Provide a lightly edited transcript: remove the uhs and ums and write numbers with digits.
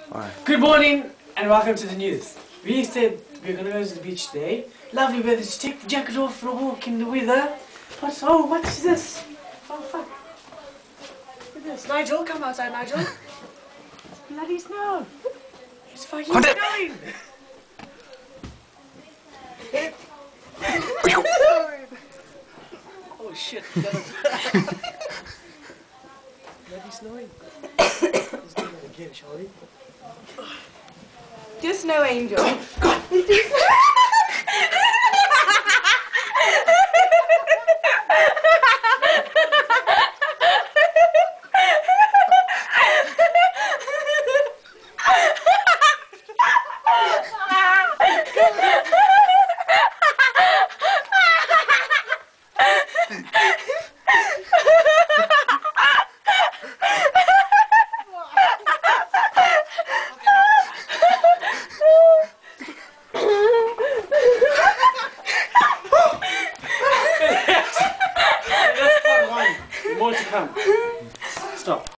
Why? Good morning and welcome to the news. We said we're gonna go to the beach today. Lovely weather to take the jacket off for a walk in the weather. What is this? Oh fuck. Look at this. Nigel, come outside, Nigel. It's bloody snow. It's fucking snowing. Oh shit. Bloody snowing. Let's do it again, shall we? Do a snow angel. More to come. Stop.